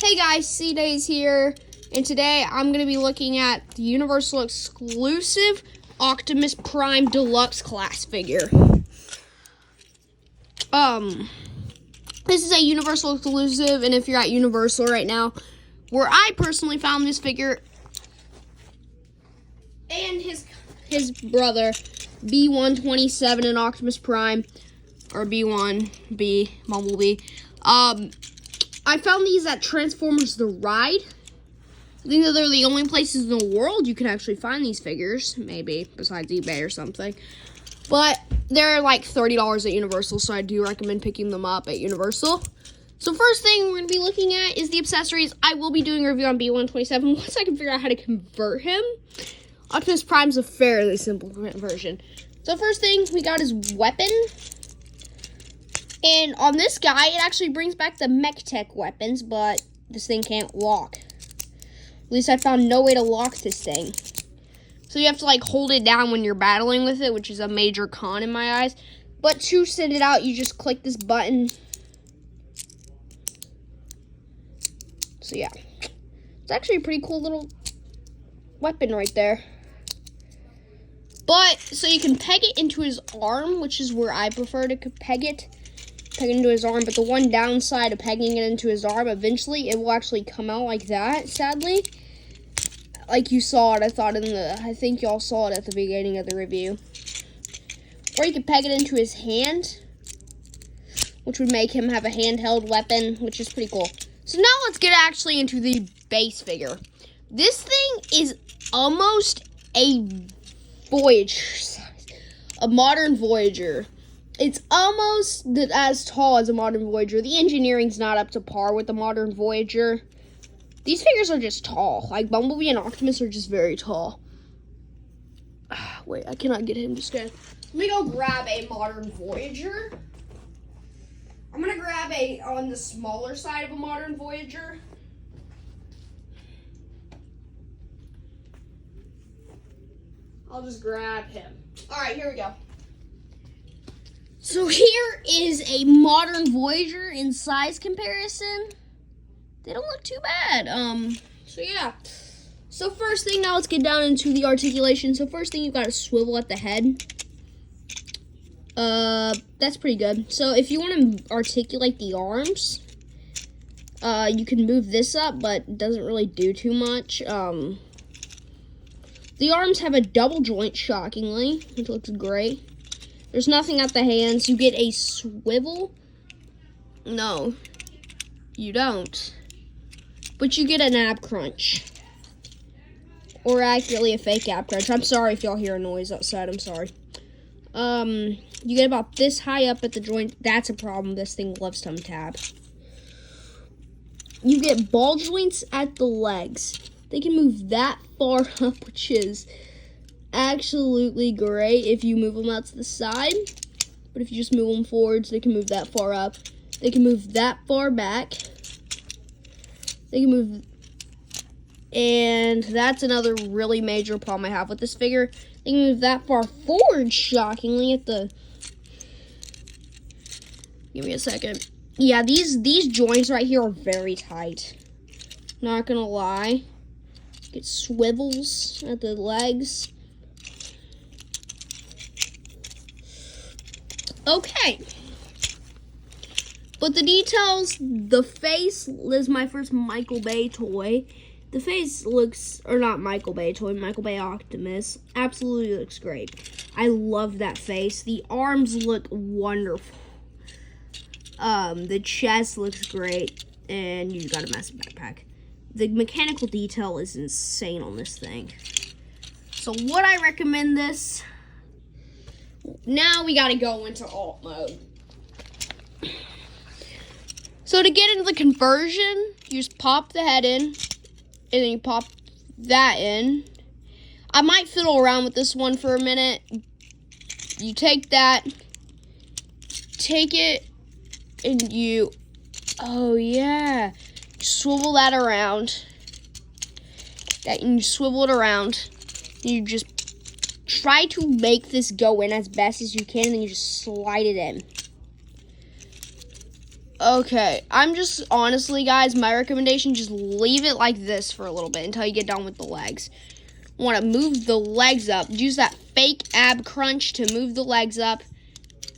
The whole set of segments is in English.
Hey guys, C-Days here, and today I'm going to be looking at the Universal exclusive Optimus Prime Deluxe class figure. This is a Universal exclusive, and if you're at Universal right now, where I personally found this figure, and his brother, B127 and Optimus Prime, or B1B, Bumblebee, I found these at Transformers The Ride. I think that they're the only places in the world you can actually find these figures, maybe, besides eBay or something. But they're like $30 at Universal, so I do recommend picking them up at Universal. So first thing we're going to be looking at is the accessories. I will be doing a review on B127 once I can figure out how to convert him. Optimus Prime's a fairly simple conversion. So first thing we got is weapon. And on this guy, it actually brings back the mech tech weapons, but this thing can't lock. At least I found no way to lock this thing. So you have to like hold it down when you're battling with it, which is a major con in my eyes. But to send it out, you just click this button. So yeah, it's actually a pretty cool little weapon right there. But, so you can peg it into his arm, which is where I prefer to peg it into his arm. But the one downside of pegging it into his arm, eventually it will actually come out like that, sadly. Like you saw it, I think y'all saw it at the beginning of the review. Or you could peg it into his hand, which would make him have a handheld weapon, which is pretty cool. So now let's get actually into the base figure. This thing is almost a Voyager size, a modern Voyager. It's almost as tall as a modern Voyager. The engineering's not up to par with the modern Voyager. These figures are just tall. Like Bumblebee and Optimus are just very tall. Wait, I cannot get him to stand. Let me go grab a modern Voyager. I'm gonna grab on the smaller side of a modern Voyager. I'll just grab him. Alright, here we go. So here is a modern Voyager in size comparison. They don't look too bad. So yeah. So first thing, now let's get down into the articulation. So first thing, you've got a swivel at the head. That's pretty good. So if you want to articulate the arms, you can move this up, but it doesn't really do too much. The arms have a double joint, shockingly, which looks great. There's nothing at the hands. You get a swivel. No, you don't. But you get an ab crunch. Or accurately a fake ab crunch. I'm sorry if y'all hear a noise outside. I'm sorry. You get about this high up at the joint. That's a problem. This thing loves to tab. You get ball joints at the legs. They can move that far up, which is absolutely great if you move them out to the side. But if you just move them forwards, they can move that far up. They can move that far back. They can move, and that's another really major problem I have with this figure. They can move that far forward, shockingly, at the, give me a second. Yeah, these joints right here are very tight. Not gonna lie. Get swivels at the legs. Okay. But the details, the face is my first Michael Bay toy. The face looks, or not Michael Bay toy, Michael Bay Optimus. Absolutely looks great. I love that face. The arms look wonderful. The chest looks great. And you got a massive backpack. The mechanical detail is insane on this thing. So what I recommend this, now we gotta go into alt mode. So to get into the conversion, you just pop the head in, and then you pop that in. I might fiddle around with this one for a minute. You take that, take it, and you, oh yeah, swivel that around. And you swivel it around. You just try to make this go in as best as you can, and then you just slide it in. Okay, I'm just, honestly, guys, my recommendation, just leave it like this for a little bit until you get done with the legs. Want to move the legs up. Use that fake ab crunch to move the legs up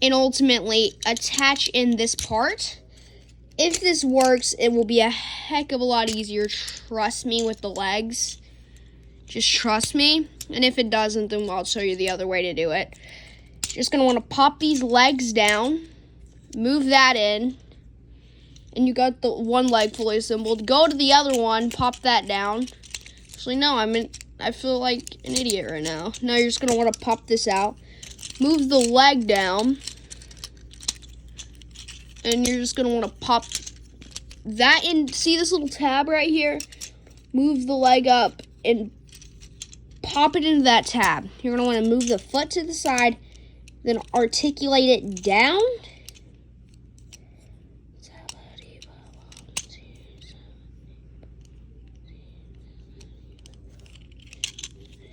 and ultimately attach in this part. If this works, it will be a heck of a lot easier. Trust me with the legs. Just trust me. And if it doesn't, then I'll show you the other way to do it. Just going to want to pop these legs down. Move that in. And you got the one leg fully assembled. Go to the other one. Pop that down. Actually, no, I feel like an idiot right now. Now you're just going to want to pop this out. Move the leg down. And you're just going to want to pop that in. See this little tab right here? Move the leg up and pop it into that tab. You're going to want to move the foot to the side. Then articulate it down.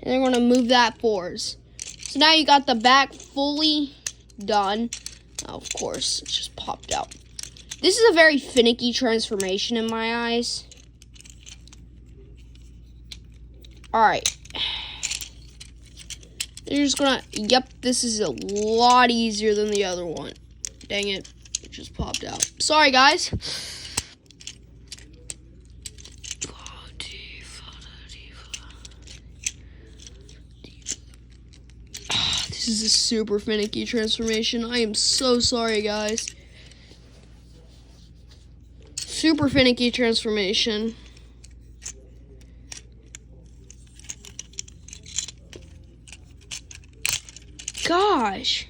And they're going to move that forwards. So now you got the back fully done. Oh, of course, it's just popped out. This is a very finicky transformation in my eyes. Alright. You're just going to... Yep, this is a lot easier than the other one. Dang it. It just popped out. Sorry, guys. This is a super finicky transformation. I am so sorry, guys. Super finicky transformation. Gosh.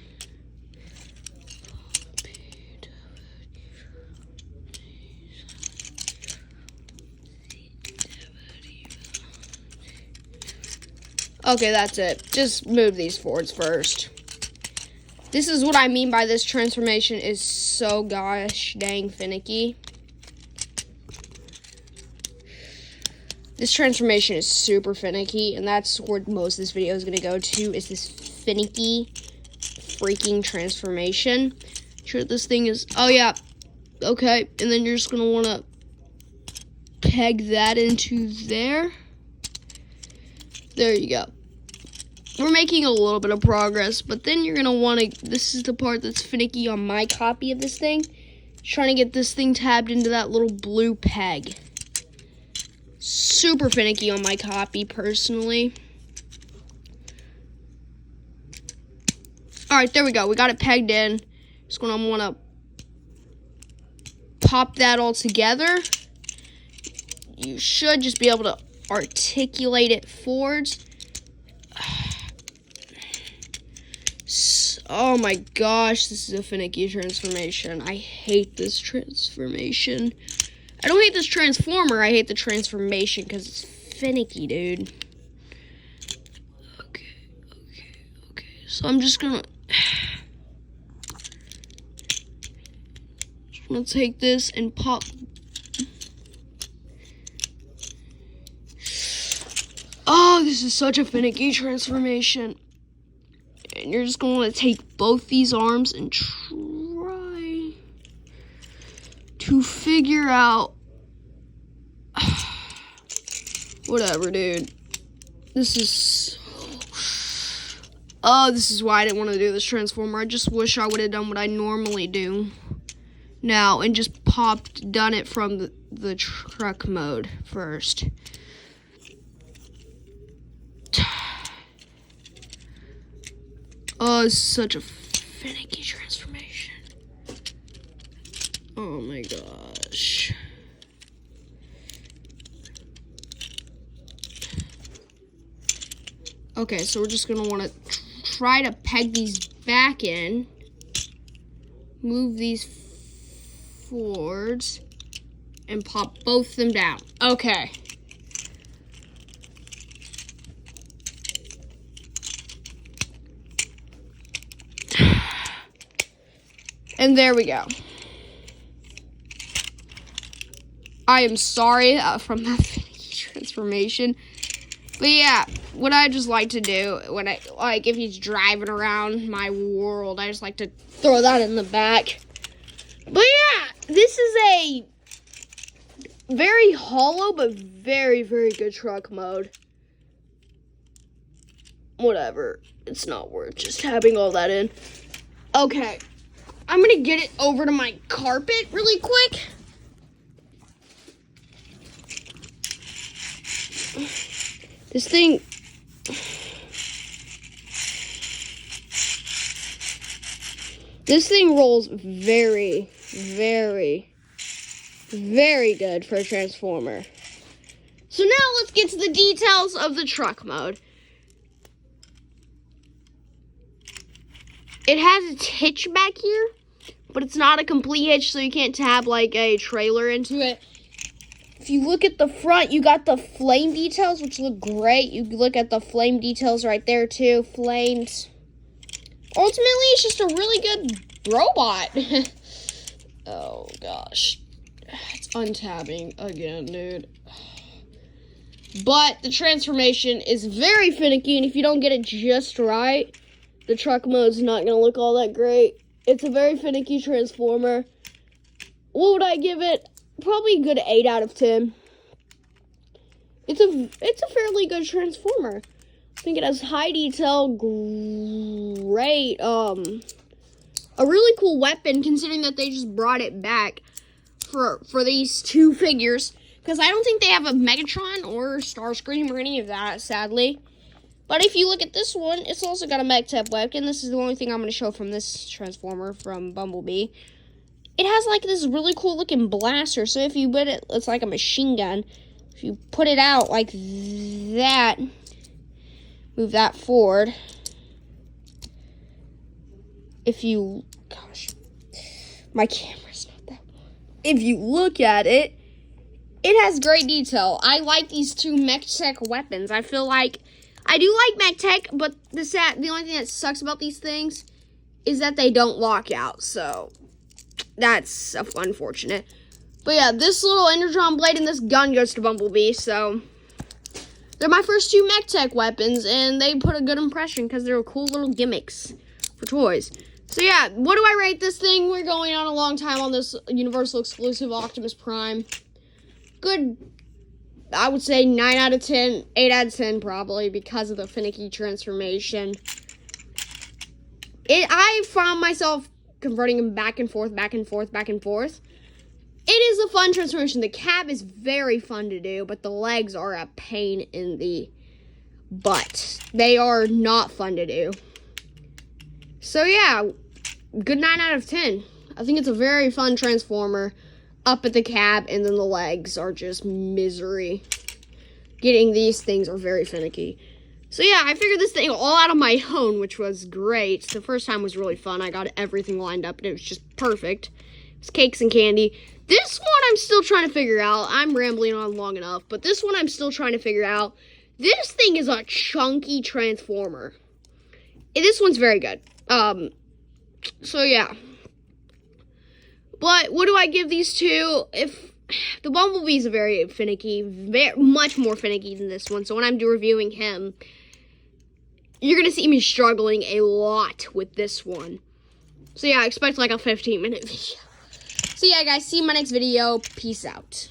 Okay, that's it. Just move these forwards first. This is what I mean by this transformation is so gosh dang finicky. This transformation is super finicky, and that's where most of this video is going to go to, is this finicky freaking transformation. Sure, this thing is... Oh, yeah. Okay, and then you're just going to want to peg that into there. There you go. We're making a little bit of progress, but then you're going to want to... This is the part that's finicky on my copy of this thing. Trying to get this thing tabbed into that little blue peg. Super finicky on my copy, personally. Alright, there we go. We got it pegged in. Just going to want to pop that all together. You should just be able to articulate it forwards. Oh my gosh, this is a finicky transformation. I hate this transformation. I don't hate this transformer, I hate the transformation because it's finicky, dude. Okay. So I'm just gonna take this and pop. Oh, this is such a finicky transformation. And you're just going to want to take both these arms and try to figure out... Whatever, dude. This is... Oh, this is why I didn't want to do this transformer. I just wish I would have done what I normally do now and just done it from the truck mode first. Oh, it's such a finicky transformation. Oh my gosh. Okay, so we're just gonna want to try to peg these back in. Move these forwards. And pop both of them down. Okay. And there we go. I am sorry from that transformation. But yeah, what I just like to do when if he's driving around my world, I just like to throw that in the back. But yeah, this is a very hollow but very, very good truck mode. Whatever. It's not worth just having all that in. Okay. I'm going to get it over to my carpet really quick. This thing... This thing rolls very, very, very good for a Transformer. So now let's get to the details of the truck mode. It has its hitch back here, but it's not a complete hitch, so you can't tab like a trailer into it. If you look at the front, you got the flame details, which look great. You look at the flame details right there too, flames. Ultimately, it's just a really good robot. Oh, gosh. It's untabbing again, dude. But the transformation is very finicky, and if you don't get it just right, the truck mode's not going to look all that great. It's a very finicky Transformer. What would I give it? Probably a good 8 out of 10. It's a fairly good Transformer. I think it has high detail, great, a really cool weapon considering that they just brought it back for these two figures. Because I don't think they have a Megatron or Starscream or any of that, sadly. But if you look at this one, it's also got a MechTech weapon. This is the only thing I'm going to show from this Transformer from Bumblebee. It has like this really cool looking blaster. So if you put it, it's like a machine gun. If you put it out like that... Move that forward. If you, gosh, my camera's not that. If you look at it, it has great detail. I like these two MechTech weapons. I feel like, I do like MechTech, but the only thing that sucks about these things is that they don't lock out. So, that's unfortunate. But yeah, this little Energon blade and this gun goes to Bumblebee, so... They're my first two MechTech weapons, and they put a good impression because they're cool little gimmicks for toys. So yeah, what do I rate this thing? We're going on a long time on this Universal exclusive Optimus Prime. Good, I would say 9 out of 10, 8 out of 10 probably because of the finicky transformation. I found myself converting them back and forth, back and forth, back and forth. It is a fun transformation. The cab is very fun to do, but the legs are a pain in the butt. They are not fun to do. So yeah, good 9 out of 10. I think it's a very fun Transformer. Up at the cab, and then the legs are just misery. Getting these things are very finicky. So yeah, I figured this thing all out on my own, which was great. The first time was really fun. I got everything lined up, and it was just perfect. It was cakes and candy. This one I'm still trying to figure out. I'm rambling on long enough, but this one I'm still trying to figure out. This thing is a chunky Transformer. And this one's very good. So yeah. But what do I give these two? If the Bumblebee's a very finicky, much more finicky than this one. So when I'm reviewing him, you're gonna see me struggling a lot with this one. So yeah, expect like a 15-minute video. So yeah, guys, see you in my next video. Peace out.